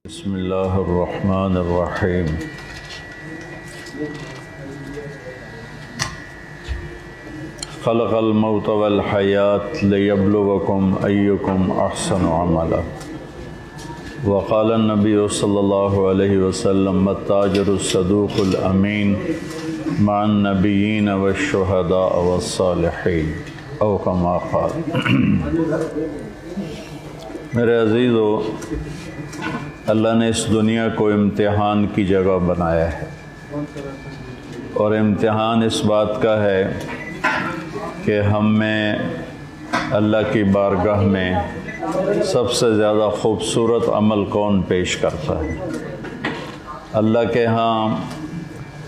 بسم اللہ الرحمن الرحیم۔ خلق الموت والحیات لیبلوکم ایکم احسن عملا، وقال النبی صلی اللہ علیہ وسلم التاجر الصدوق الامین مع النبیین والشہداء والصالحین، او کما قال۔ میرے عزیزو، اللہ نے اس دنیا کو امتحان کی جگہ بنایا ہے، اور امتحان اس بات کا ہے کہ ہم میں اللہ کی بارگاہ میں سب سے زیادہ خوبصورت عمل کون پیش کرتا ہے۔ اللہ کے ہاں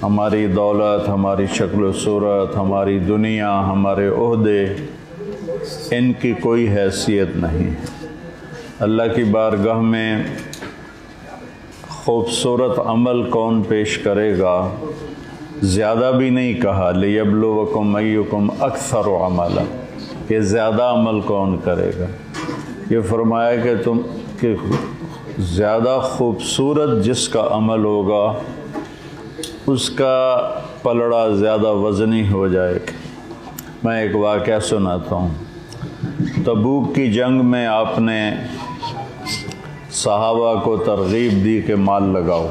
ہماری دولت، ہماری شکل و صورت، ہماری دنیا، ہمارے عہدے، ان کی کوئی حیثیت نہیں ہے۔ اللہ کی بارگاہ میں خوبصورت عمل کون پیش کرے گا، زیادہ بھی نہیں کہا، لیبلوکم ایکم اکثر عملا، کہ زیادہ عمل کون کرے گا۔ یہ فرمایا کہ زیادہ خوبصورت جس کا عمل ہوگا اس کا پلڑا زیادہ وزنی ہو جائے گا۔ میں ایک واقعہ سناتا ہوں۔ تبوک کی جنگ میں آپ نے صحابہ کو ترغیب دی کہ مال لگاؤ،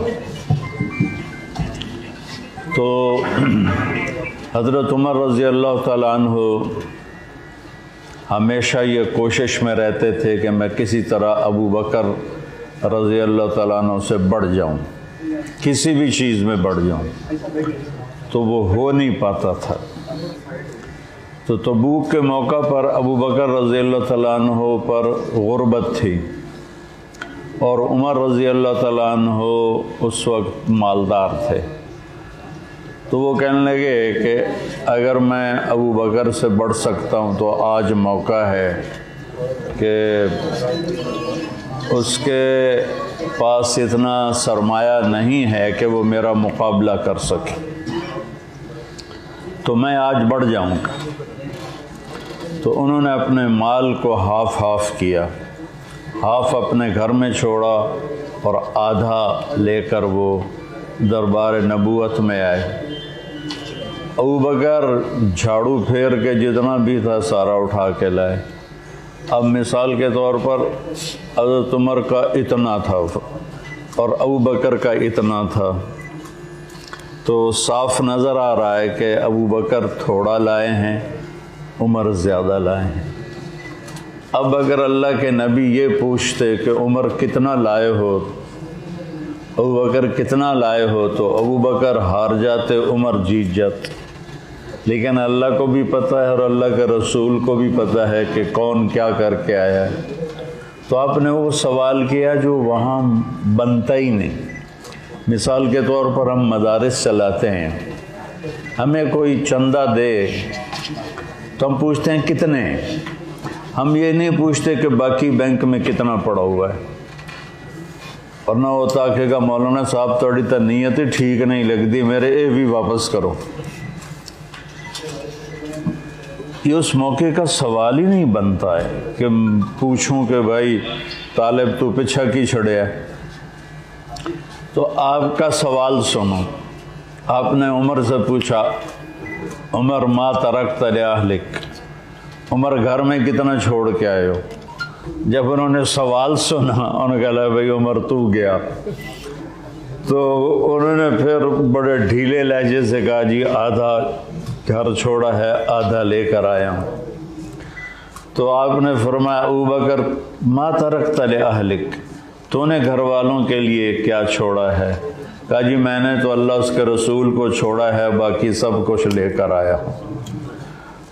تو حضرت عمر رضی اللہ تعالیٰ عنہ ہمیشہ یہ کوشش میں رہتے تھے کہ میں کسی طرح ابو بکر رضی اللہ تعالیٰ عنہ سے بڑھ جاؤں، کسی بھی چیز میں بڑھ جاؤں، تو وہ ہو نہیں پاتا تھا۔ تو تبوک کے موقع پر ابو بکر رضی اللہ تعالیٰ عنہ پر غربت تھی، اور عمر رضی اللہ تعالیٰ عنہ اس وقت مالدار تھے۔ تو وہ کہنے لگے کہ اگر میں ابو بکر سے بڑھ سکتا ہوں تو آج موقع ہے کہ اس کے پاس اتنا سرمایہ نہیں ہے کہ وہ میرا مقابلہ کر سکے، تو میں آج بڑھ جاؤں گا۔ تو انہوں نے اپنے مال کو ہاف کیا، ہاف اپنے گھر میں چھوڑا اور آدھا لے کر وہ دربار نبوت میں آئے۔ ابو بکر جھاڑو پھیر کے جتنا بھی تھا سارا اٹھا کے لائے۔ اب مثال کے طور پر حضرت عمر کا اتنا تھا اور ابو بکر کا اتنا تھا، تو صاف نظر آ رہا ہے کہ ابو بکر تھوڑا لائے ہیں، عمر زیادہ لائے ہیں۔ اب اگر اللہ کے نبی یہ پوچھتے کہ عمر کتنا لائے ہو، ابو بکر کتنا لائے ہو، تو ابو بکر ہار جاتے، عمر جیت جاتے۔ لیکن اللہ کو بھی پتہ ہے اور اللہ کے رسول کو بھی پتہ ہے کہ کون کیا کر کے آیا ہے، تو آپ نے وہ سوال کیا جو وہاں بنتا ہی نہیں۔ مثال کے طور پر ہم مدارس چلاتے ہیں، ہمیں کوئی چندہ دے تو ہم پوچھتے ہیں کتنے، ہم یہ نہیں پوچھتے کہ باقی بینک میں کتنا پڑا ہوا ہے، اور نہ ہوتا کہ مولانا صاحب تھوڑی تو نیت ہی ٹھیک نہیں لگتی، میرے اے بھی واپس کرو۔ یہ اس موقع کا سوال ہی نہیں بنتا ہے کہ پوچھوں کہ بھائی طالب تو پیچھا کی چھڑیا ہے۔ تو آپ کا سوال سنو، آپ نے عمر سے پوچھا، عمر ما ترکت لأہلک، عمر گھر میں کتنا چھوڑ کے آئے ہو؟ جب انہوں نے سوال سنا، انہوں نے کہا بھائی عمر تو گیا، تو انہوں نے پھر بڑے ڈھیلے لہجے سے کہا جی آدھا گھر چھوڑا ہے، آدھا لے کر آیا ہوں۔ تو آپ نے فرمایا ابو بکر ما ترکت لأہلک، تو نے گھر والوں کے لیے کیا چھوڑا ہے؟ کہا جی میں نے تو اللہ اس کے رسول کو چھوڑا ہے، باقی سب کچھ لے کر آیا ہوں۔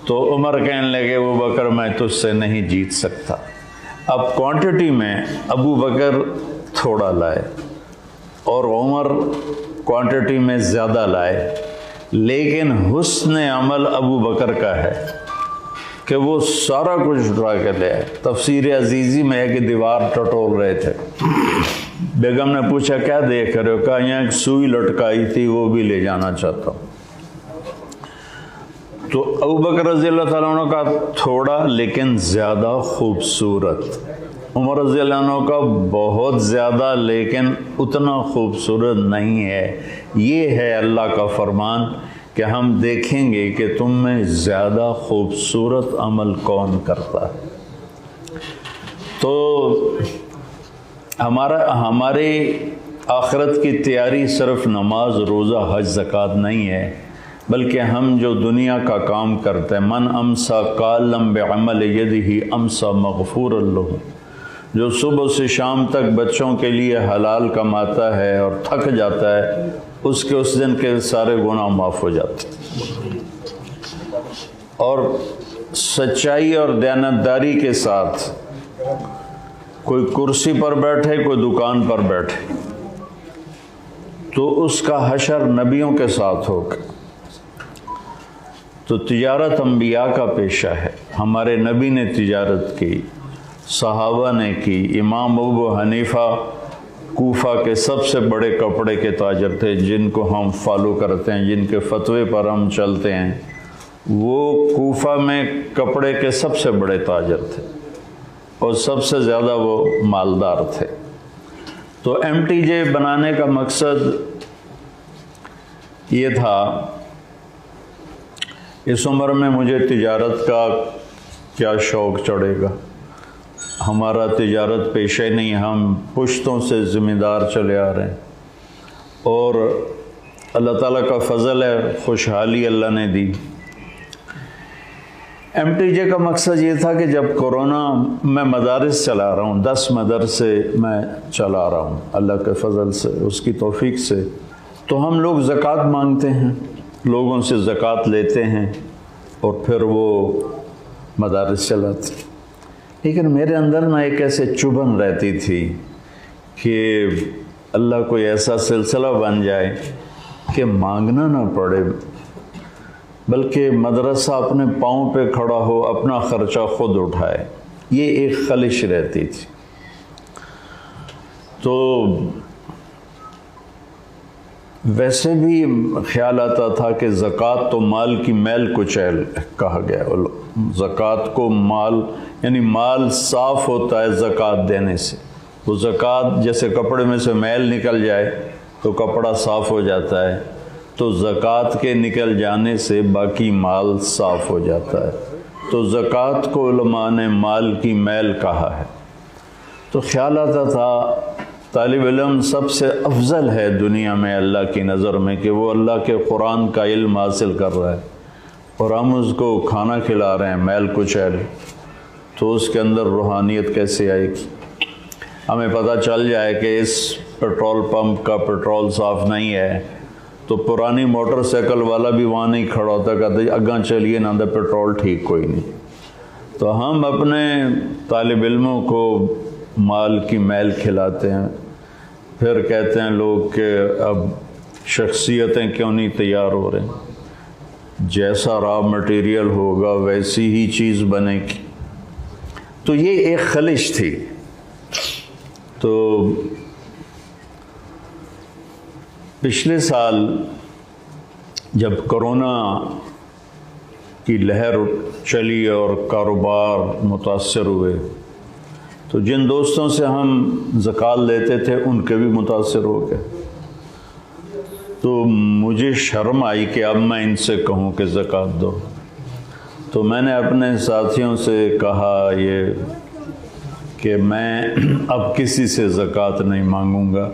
تو عمر کہنے لگے ابو بکر میں تجھ سے نہیں جیت سکتا۔ اب کوانٹٹی میں ابو بکر تھوڑا لائے اور عمر کوانٹٹی میں زیادہ لائے، لیکن حسن عمل ابو بکر کا ہے کہ وہ سارا کچھ اٹھا کے لے آئے۔ تفسیر عزیزی میں ہے کہ دیوار ٹٹول رہے تھے، بیگم نے پوچھا کیا دیکھ رہے ہو؟ کہا یہاں ایک سوئی لٹکائی تھی، وہ بھی لے جانا چاہتا ہوں۔ تو ابو بکر رضی اللہ تعالیٰ عنہ کا تھوڑا لیکن زیادہ خوبصورت، عمر رضی اللہ عنہ کا بہت زیادہ لیکن اتنا خوبصورت نہیں ہے. یہ ہے اللہ کا فرمان کہ ہم دیکھیں گے کہ تم میں زیادہ خوبصورت عمل کون کرتا ہے. تو ہماری آخرت کی تیاری صرف نماز، روزہ، حج، زکوٰۃ نہیں ہے، بلکہ ہم جو دنیا کا کام کرتے ہیں، من امسا کالم بعمل یدہ امسا مغفور لہ، جو صبح سے شام تک بچوں کے لیے حلال کماتا ہے اور تھک جاتا ہے، اس دن کے سارے گناہ معاف ہو جاتے ہیں. اور سچائی اور دیانتداری کے ساتھ کوئی کرسی پر بیٹھے، کوئی دکان پر بیٹھے، تو اس کا حشر نبیوں کے ساتھ ہوگا. تو تجارت انبیاء کا پیشہ ہے. ہمارے نبی نے تجارت کی، صحابہ نے کی. امام ابو حنیفہ کوفہ کے سب سے بڑے کپڑے کے تاجر تھے، جن کو ہم فالو کرتے ہیں، جن کے فتوے پر ہم چلتے ہیں. وہ کوفہ میں کپڑے کے سب سے بڑے تاجر تھے اور سب سے زیادہ وہ مالدار تھے. تو MTJ بنانے کا مقصد یہ تھا، اس عمر میں مجھے تجارت کا کیا شوق چڑھے گا. ہمارا تجارت پیشہ نہیں، ہم پشتوں سے ذمہ دار چلے آ رہے ہیں، اور اللہ تعالیٰ کا فضل ہے، خوشحالی اللہ نے دی. MTJ کا مقصد یہ تھا کہ جب کورونا، میں مدارس چلا رہا ہوں، 10 مدرسے میں چلا رہا ہوں اللہ کے فضل سے، اس کی توفیق سے. تو ہم لوگ زکوٰۃ مانگتے ہیں، لوگوں سے زکوٰۃ لیتے ہیں اور پھر وہ مدارس چلاتے ہیں. لیکن میرے اندر نہ ایک ایسے چبھن رہتی تھی کہ اللہ کوئی ایسا سلسلہ بن جائے کہ مانگنا نہ پڑے، بلکہ مدرسہ اپنے پاؤں پہ کھڑا ہو، اپنا خرچہ خود اٹھائے. یہ ایک خلش رہتی تھی. تو ویسے بھی خیال آتا تھا کہ زکوٰۃ تو مال کی میل کچیل کہا گیا. زکوٰۃ کو مال، یعنی مال صاف ہوتا ہے زکوٰۃ دینے سے. وہ زکوٰۃ جیسے کپڑے میں سے میل نکل جائے تو کپڑا صاف ہو جاتا ہے، تو زکوٰۃ کے نکل جانے سے باقی مال صاف ہو جاتا ہے. تو زکوٰۃ کو علماء نے مال کی میل کہا ہے. تو خیال آتا تھا طالب علم سب سے افضل ہے دنیا میں اللہ کی نظر میں، کہ وہ اللہ کے قرآن کا علم حاصل کر رہا ہے اور ہم اس کو کھانا کھلا رہے ہیں میل کچیل. تو اس کے اندر روحانیت کیسے آئے گی؟ ہمیں پتہ چل جائے کہ اس پیٹرول پمپ کا پیٹرول صاف نہیں ہے تو پرانی موٹر سائیکل والا بھی وہاں نہیں کھڑا ہوتا، کہتے اگاں چلیے نہ تو پیٹرول ٹھیک کوئی نہیں. تو ہم اپنے طالب علموں کو مال کی میل کھلاتے ہیں، پھر کہتے ہیں لوگ کہ اب شخصیتیں کیوں نہیں تیار ہو رہے، جیسا را مٹیریل ہوگا ویسی ہی چیز بنے گی. تو یہ ایک خلش تھی. تو پچھلے سال جب کرونا کی لہر چلی اور کاروبار متاثر ہوئے، تو جن دوستوں سے ہم زکوٰۃ لیتے تھے ان کے بھی متاثر ہو گئے. تو مجھے شرم آئی کہ اب میں ان سے کہوں کہ زکوٰۃ دو. تو میں نے اپنے ساتھیوں سے کہا یہ کہ میں اب کسی سے زکوٰۃ نہیں مانگوں گا.